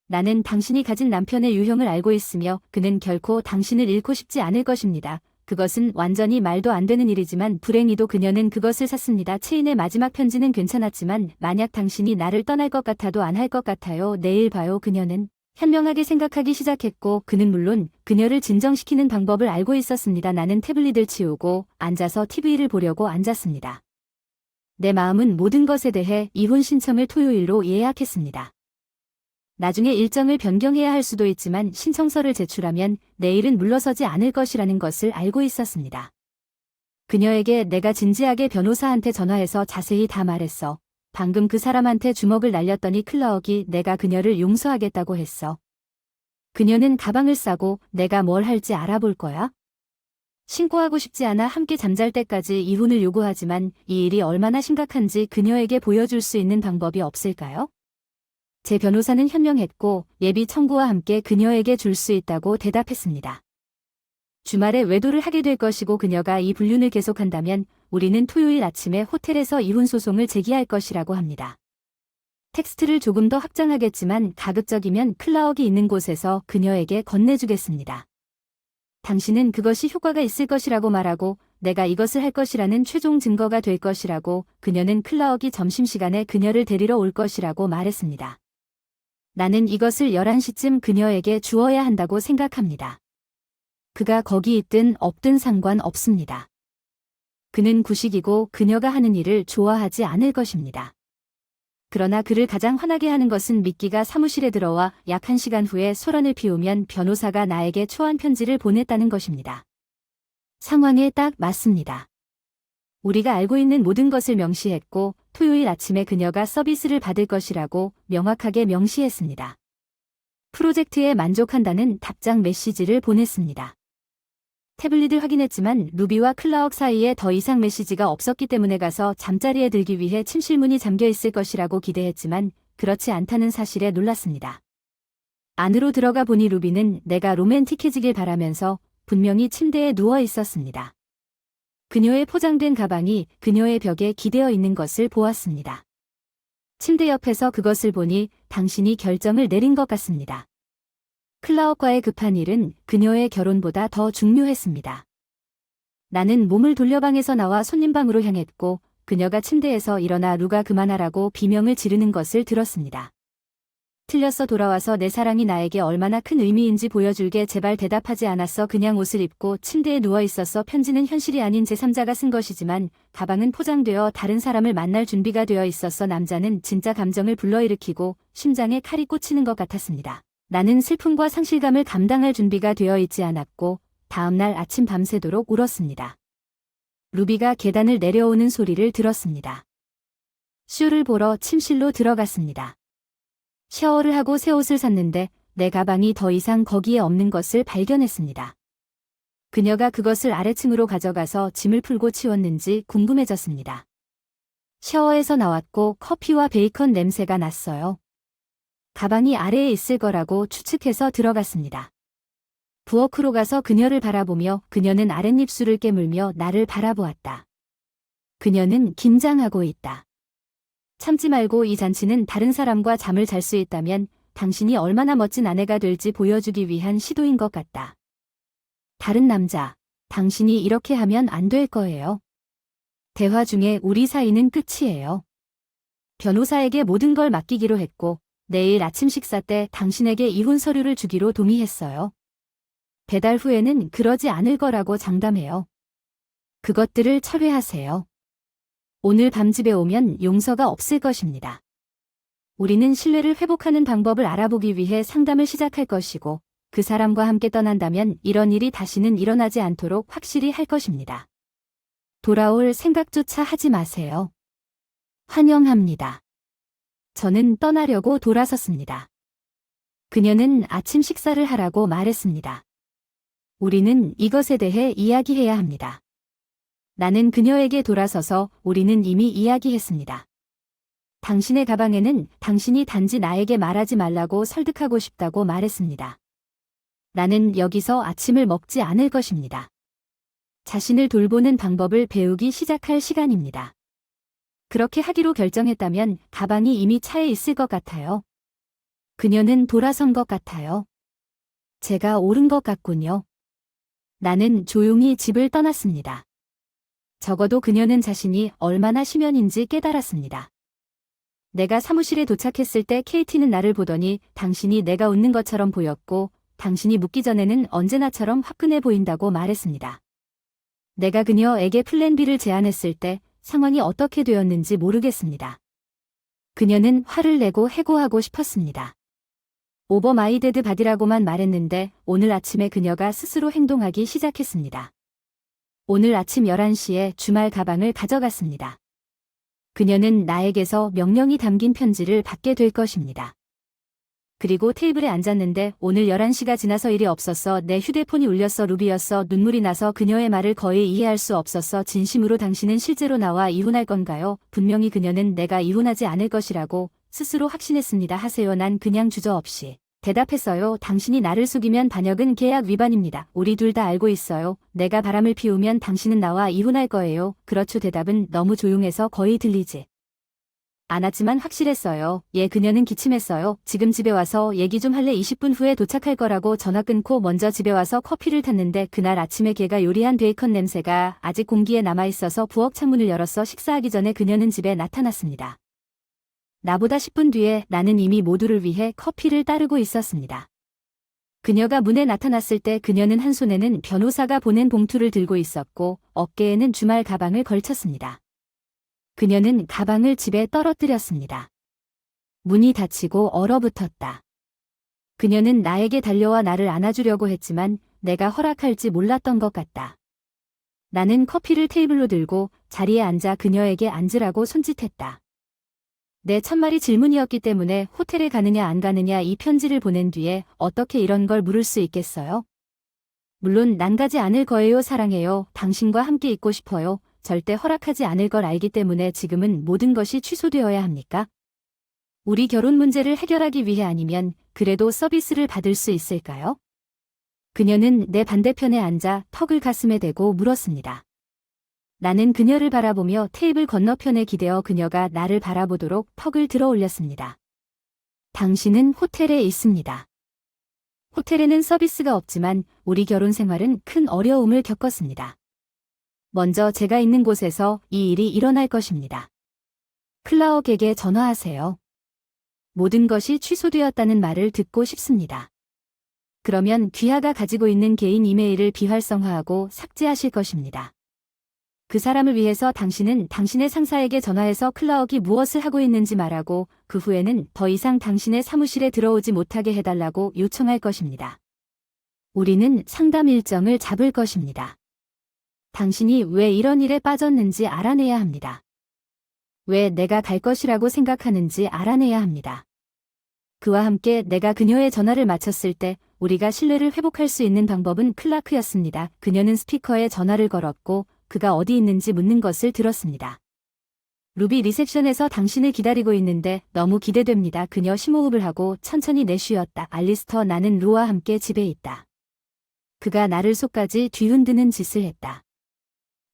Speaker 1: 나는 당신이 가진 남편의 유형을 알고 있으며 그는 결코 당신을 잃고 싶지 않을 것입니다. 그것은 완전히 말도 안 되는 일이지만 불행히도 그녀는 그것을 샀습니다. 체인의 마지막 편지는 괜찮았지만 만약 당신이 나를 떠날 것 같아도 안 할 것 같아요. 내일 봐요. 그녀는 현명하게 생각하기 시작했고 그는 물론 그녀를 진정시키는 방법을 알고 있었습니다. 나는 태블릿을 치우고 앉아서 TV를 보려고 앉았습니다. 내 마음은 모든 것에 대해 이혼 신청을 토요일로 예약했습니다. 나중에 일정을 변경해야 할 수도 있지만 신청서를 제출하면 내일은 물러서지 않을 것이라는 것을 알고 있었습니다. 그녀에게 내가 진지하게 변호사한테 전화해서 자세히 다 말했어. 방금 그 사람한테 주먹을 날렸더니 클라억이 내가 그녀를 용서하겠다고 했어. 그녀는 가방을 싸고 내가 뭘 할지 알아볼 거야? 신고하고 싶지 않아 함께 잠잘 때까지 이혼을 요구하지만 이 일이 얼마나 심각한지 그녀에게 보여줄 수 있는 방법이 없을까요? 제 변호사는 현명했고 예비 청구와 함께 그녀에게 줄 수 있다고 대답했습니다. 주말에 외도를 하게 될 것이고 그녀가 이 불륜을 계속한다면 우리는 토요일 아침에 호텔에서 이혼 소송을 제기할 것이라고 합니다. 텍스트를 조금 더 확장하겠지만 가급적이면 클라억이 있는 곳에서 그녀에게 건네주겠습니다. 당신은 그것이 효과가 있을 것이라고 말하고 내가 이것을 할 것이라는 최종 증거가 될 것이라고 그녀는 클라억이 점심시간에 그녀를 데리러 올 것이라고 말했습니다. 나는 이것을 11시쯤 그녀에게 주어야 한다고 생각합니다. 그가 거기 있든 없든 상관없습니다. 그는 구식이고 그녀가 하는 일을 좋아하지 않을 것입니다. 그러나 그를 가장 화나게 하는 것은 미끼가 사무실에 들어와 약 1시간 후에 소란을 피우면 변호사가 나에게 초안 편지를 보냈다는 것입니다. 상황에 딱 맞습니다. 우리가 알고 있는 모든 것을 명시했고 토요일 아침에 그녀가 서비스를 받을 것이라고 명확하게 명시했습니다. 프로젝트에 만족한다는 답장 메시지를 보냈습니다. 태블릿을 확인했지만 루비와 클라억 사이에 더 이상 메시지가 없었기 때문에 가서 잠자리에 들기 위해 침실문이 잠겨 있을 것이라고 기대했지만 그렇지 않다는 사실에 놀랐습니다. 안으로 들어가 보니 루비는 내가 로맨틱해지길 바라면서 분명히 침대에 누워 있었습니다. 그녀의 포장된 가방이 그녀의 벽에 기대어 있는 것을 보았습니다. 침대 옆에서 그것을 보니 당신이 결정을 내린 것 같습니다. 클라억과의 급한 일은 그녀의 결혼보다 더 중요했습니다. 나는 몸을 돌려 방에서 나와 손님방으로 향했고 그녀가 침대에서 일어나 루가 그만하라고 비명을 지르는 것을 들었습니다. 틀렸어 돌아와서 내 사랑이 나에게 얼마나 큰 의미인지 보여줄게 제발 대답하지 않았어 그냥 옷을 입고 침대에 누워 있었어 편지는 현실이 아닌 제3자가 쓴 것이지만 가방은 포장되어 다른 사람을 만날 준비가 되어 있었어 남자는 진짜 감정을 불러일으키고 심장에 칼이 꽂히는 것 같았습니다. 나는 슬픔과 상실감을 감당할 준비가 되어 있지 않았고 다음날 아침 밤새도록 울었습니다. 루비가 계단을 내려오는 소리를 들었습니다. 쇼를 보러 침실로 들어갔습니다. 샤워를 하고 새 옷을 샀는데 내 가방이 더 이상 거기에 없는 것을 발견했습니다. 그녀가 그것을 아래층으로 가져가서 짐을 풀고 치웠는지 궁금해졌습니다. 샤워에서 나왔고 커피와 베이컨 냄새가 났어요. 가방이 아래에 있을 거라고 추측해서 들어갔습니다. 부엌으로 가서 그녀를 바라보며 그녀는 아랫입술을 깨물며 나를 바라보았다. 그녀는 긴장하고 있다. 참지 말고 이 잔치는 다른 사람과 잠을 잘 수 있다면 당신이 얼마나 멋진 아내가 될지 보여주기 위한 시도인 것 같다. 다른 남자, 당신이 이렇게 하면 안 될 거예요. 대화 중에 우리 사이는 끝이에요. 변호사에게 모든 걸 맡기기로 했고 내일 아침 식사 때 당신에게 이혼 서류를 주기로 동의했어요. 배달 후에는 그러지 않을 거라고 장담해요. 그것들을 철회하세요. 오늘 밤 집에 오면 용서가 없을 것입니다. 우리는 신뢰를 회복하는 방법을 알아보기 위해 상담을 시작할 것이고 그 사람과 함께 떠난다면 이런 일이 다시는 일어나지 않도록 확실히 할 것입니다. 돌아올 생각조차 하지 마세요. 환영합니다. 저는 떠나려고 돌아섰습니다. 그녀는 아침 식사를 하라고 말했습니다. 우리는 이것에 대해 이야기해야 합니다. 나는 그녀에게 돌아서서 우리는 이미 이야기했습니다. 당신의 가방에는 당신이 단지 나에게 말하지 말라고 설득하고 싶다고 말했습니다. 나는 여기서 아침을 먹지 않을 것입니다. 자신을 돌보는 방법을 배우기 시작할 시간입니다. 그렇게 하기로 결정했다면 가방이 이미 차에 있을 것 같아요. 그녀는 돌아선 것 같아요. 제가 옳은 것 같군요. 나는 조용히 집을 떠났습니다. 적어도 그녀는 자신이 얼마나 심연인지 깨달았습니다. 내가 사무실에 도착했을 때 케이티는 나를 보더니 당신이 내가 웃는 것처럼 보였고 당신이 묻기 전에는 언제나처럼 화끈해 보인다고 말했습니다. 내가 그녀에게 플랜 B를 제안했을 때 상황이 어떻게 되었는지 모르겠습니다. 그녀는 화를 내고 해고하고 싶었습니다. 오버마이데드 바디라고만 말했는데 오늘 아침에 그녀가 스스로 행동하기 시작했습니다. 오늘 아침 11시에 주말 가방을 가져갔습니다. 그녀는 나에게서 명령이 담긴 편지를 받게 될 것입니다. 그리고 테이블에 앉았는데 오늘 11시가 지나서 일이 없었어. 내 휴대폰이 울렸어. 루비였어. 눈물이 나서 그녀의 말을 거의 이해할 수 없었어. 진심으로 당신은 실제로 나와 이혼할 건가요? 분명히 그녀는 내가 이혼하지 않을 것이라고 스스로 확신했습니다. 하세요. 난 그냥 주저없이 대답했어요. 당신이 나를 속이면 반역은 계약 위반입니다. 우리 둘 다 알고 있어요. 내가 바람을 피우면 당신은 나와 이혼할 거예요. 그렇죠. 대답은 너무 조용해서 거의 들리지 않았지만 확실했어요. 예, 그녀는 기침했어요. 지금 집에 와서 얘기 좀 할래? 20분 후에 도착할 거라고 전화 끊고 먼저 집에 와서 커피를 탔는데 그날 아침에 걔가 요리한 베이컨 냄새가 아직 공기에 남아있어서 부엌 창문을 열었어. 식사하기 전에 그녀는 집에 나타났습니다. 나보다 10분 뒤에 나는 이미 모두를 위해 커피를 따르고 있었습니다. 그녀가 문에 나타났을 때 그녀는 한 손에는 변호사가 보낸 봉투를 들고 있었고 어깨에는 주말 가방을 걸쳤습니다. 그녀는 가방을 집에 떨어뜨렸습니다. 문이 닫히고 얼어붙었다. 그녀는 나에게 달려와 나를 안아주려고 했지만 내가 허락할지 몰랐던 것 같다. 나는 커피를 테이블로 들고 자리에 앉아 그녀에게 앉으라고 손짓했다. 내 첫말이 질문이었기 때문에 호텔에 가느냐 안 가느냐 이 편지를 보낸 뒤에 어떻게 이런 걸 물을 수 있겠어요? 물론 난 가지 않을 거예요. 사랑해요. 당신과 함께 있고 싶어요. 절대 허락하지 않을 걸 알기 때문에 지금은 모든 것이 취소되어야 합니까? 우리 결혼 문제를 해결하기 위해 아니면 그래도 서비스를 받을 수 있을까요? 그녀는 내 반대편에 앉아 턱을 가슴에 대고 물었습니다. 나는 그녀를 바라보며 테이블 건너편에 기대어 그녀가 나를 바라보도록 턱을 들어 올렸습니다. 당신은 호텔에 있습니다. 호텔에는 서비스가 없지만 우리 결혼 생활은 큰 어려움을 겪었습니다. 먼저 제가 있는 곳에서 이 일이 일어날 것입니다. 클라억에게 전화하세요. 모든 것이 취소되었다는 말을 듣고 싶습니다. 그러면 귀하가 가지고 있는 개인 이메일을 비활성화하고 삭제하실 것입니다. 그 사람을 위해서 당신은 당신의 상사에게 전화해서 클라억이 무엇을 하고 있는지 말하고 그 후에는 더 이상 당신의 사무실에 들어오지 못하게 해달라고 요청할 것입니다. 우리는 상담 일정을 잡을 것입니다. 당신이 왜 이런 일에 빠졌는지 알아내야 합니다. 왜 내가 갈 것이라고 생각하는지 알아내야 합니다. 그와 함께 내가 그녀의 전화를 마쳤을 때 우리가 신뢰를 회복할 수 있는 방법은 클라크였습니다. 그녀는 스피커에 전화를 걸었고 그가 어디 있는지 묻는 것을 들었습니다. 루비 리셉션에서 당신을 기다리고 있는데 너무 기대됩니다. 그녀 심호흡을 하고 천천히 내쉬었다. 알리스터, 나는 루와 함께 집에 있다. 그가 나를 속까지 뒤흔드는 짓을 했다.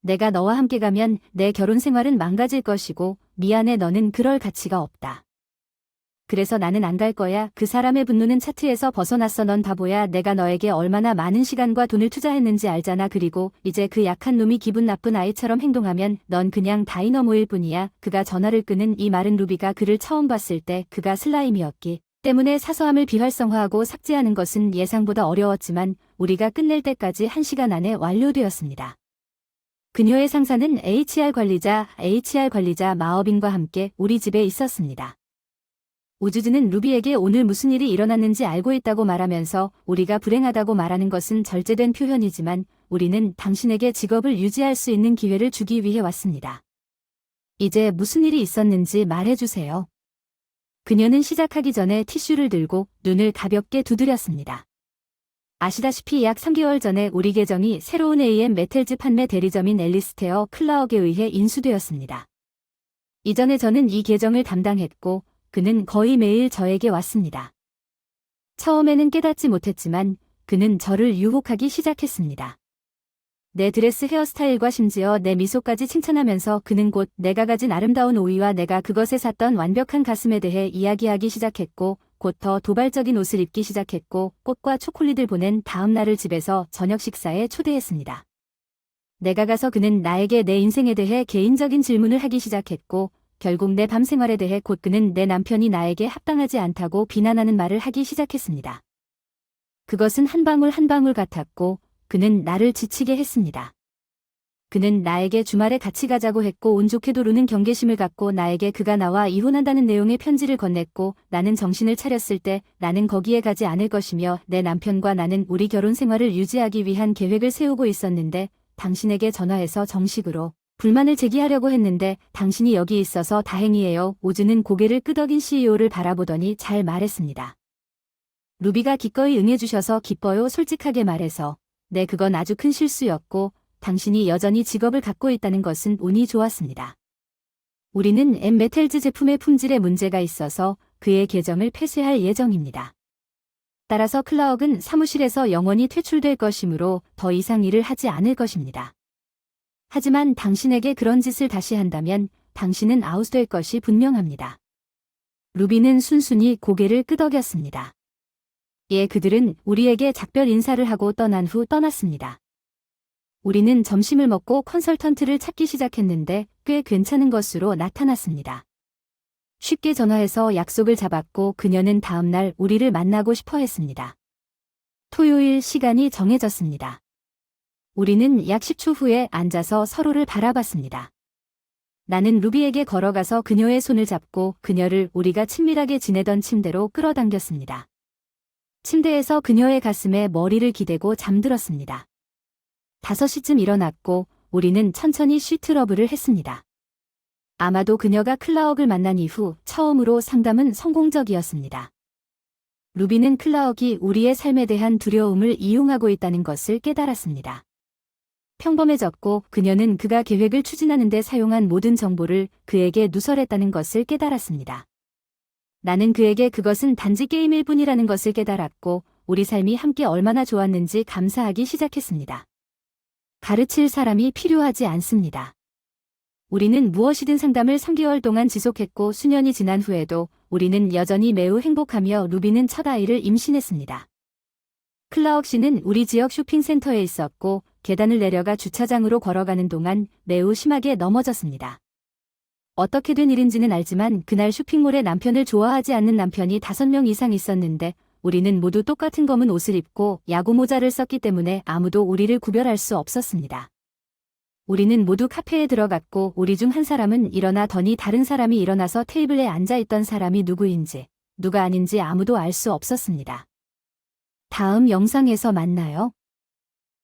Speaker 1: 내가 너와 함께 가면 내 결혼 생활은 망가질 것이고 미안해, 너는 그럴 가치가 없다. 그래서 나는 안 갈 거야. 그 사람의 분노는 차트에서 벗어났어. 넌 바보야. 내가 너에게 얼마나 많은 시간과 돈을 투자했는지 알잖아. 그리고 이제 그 약한 놈이 기분 나쁜 아이처럼 행동하면 넌 그냥 다이너모일 뿐이야. 그가 전화를 끄는 이 말은 루비가 그를 처음 봤을 때 그가 슬라임이었기 때문에 사소함을 비활성화하고 삭제하는 것은 예상보다 어려웠지만 우리가 끝낼 때까지 1시간 안에 완료되었습니다. 그녀의 상사는 HR 관리자 마어빈과 함께 우리 집에 있었습니다. 우주즈는 루비에게 오늘 무슨 일이 일어났는지 알고 있다고 말하면서 우리가 불행하다고 말하는 것은 절제된 표현이지만 우리는 당신에게 직업을 유지할 수 있는 기회를 주기 위해 왔습니다. 이제 무슨 일이 있었는지 말해주세요. 그녀는 시작하기 전에 티슈를 들고 눈을 가볍게 두드렸습니다. 아시다시피 약 3개월 전에 우리 계정이 새로운 AM 메텔즈 판매 대리점인 앨리스테어 클라억에 의해 인수되었습니다. 이전에 저는 이 계정을 담당했고 그는 거의 매일 저에게 왔습니다. 처음에는 깨닫지 못했지만 그는 저를 유혹하기 시작했습니다. 내 드레스 헤어스타일과 심지어 내 미소까지 칭찬하면서 그는 곧 내가 가진 아름다운 오이와 내가 그것에 샀던 완벽한 가슴에 대해 이야기하기 시작했고 곧 더 도발적인 옷을 입기 시작했고 꽃과 초콜릿을 보낸 다음 날을 집에서 저녁 식사에 초대했습니다. 내가 가서 그는 나에게 내 인생에 대해 개인적인 질문을 하기 시작했고 결국 내 밤 생활에 대해 곧 그는 내 남편이 나에게 합당하지 않다고 비난하는 말을 하기 시작했습니다. 그것은 한 방울 한 방울 같았고 그는 나를 지치게 했습니다. 그는 나에게 주말에 같이 가자고 했고 운 좋게도 루는 경계심을 갖고 나에게 그가 나와 이혼한다는 내용의 편지를 건넸고 나는 정신을 차렸을 때 나는 거기에 가지 않을 것이며 내 남편과 나는 우리 결혼 생활을 유지하기 위한 계획을 세우고 있었는데 당신에게 전화해서 정식으로 불만을 제기하려고 했는데 당신이 여기 있어서 다행이에요. 오즈는 고개를 끄덕인 CEO를 바라보더니 잘 말했습니다. 루비가 기꺼이 응해주셔서 기뻐요. 솔직하게 말해서 네, 그건 아주 큰 실수였고 당신이 여전히 직업을 갖고 있다는 것은 운이 좋았습니다. 우리는 엠메텔즈 제품의 품질에 문제가 있어서 그의 계정을 폐쇄할 예정입니다. 따라서 클라욱은 사무실에서 영원히 퇴출될 것이므로 더 이상 일을 하지 않을 것입니다. 하지만 당신에게 그런 짓을 다시 한다면 당신은 아웃될 것이 분명합니다. 루비는 순순히 고개를 끄덕였습니다. 예, 그들은 우리에게 작별 인사를 하고 떠난 후 떠났습니다. 우리는 점심을 먹고 컨설턴트를 찾기 시작했는데 꽤 괜찮은 것으로 나타났습니다. 쉽게 전화해서 약속을 잡았고 그녀는 다음날 우리를 만나고 싶어 했습니다. 토요일 시간이 정해졌습니다. 우리는 약 10초 후에 앉아서 서로를 바라봤습니다. 나는 루비에게 걸어가서 그녀의 손을 잡고 그녀를 우리가 친밀하게 지내던 침대로 끌어당겼습니다. 침대에서 그녀의 가슴에 머리를 기대고 잠들었습니다. 5시쯤 일어났고 우리는 천천히 시트러브를 했습니다. 아마도 그녀가 클라욱을 만난 이후 처음으로 상담은 성공적이었습니다. 루비는 클라욱이 우리의 삶에 대한 두려움을 이용하고 있다는 것을 깨달았습니다. 평범해졌고 그녀는 그가 계획을 추진하는 데 사용한 모든 정보를 그에게 누설했다는 것을 깨달았습니다. 나는 그에게 그것은 단지 게임일 뿐이라는 것을 깨달았고 우리 삶이 함께 얼마나 좋았는지 감사하기 시작했습니다. 가르칠 사람이 필요하지 않습니다. 우리는 무엇이든 상담을 3개월 동안 지속했고 수년이 지난 후에도 우리는 여전히 매우 행복하며 루비는 첫 아이를 임신했습니다. 클라욱 씨는 우리 지역 쇼핑센터에 있었고 계단을 내려가 주차장으로 걸어가는 동안 매우 심하게 넘어졌습니다. 어떻게 된 일인지는 알지만 그날 쇼핑몰에 남편을 좋아하지 않는 남편이 5명 이상 있었는데 우리는 모두 똑같은 검은 옷을 입고 야구 모자를 썼기 때문에 아무도 우리를 구별할 수 없었습니다. 우리는 모두 카페에 들어갔고 우리 중 한 사람은 일어나더니 다른 사람이 일어나서 테이블에 앉아있던 사람이 누구인지 누가 아닌지 아무도 알 수 없었습니다. 다음 영상에서 만나요.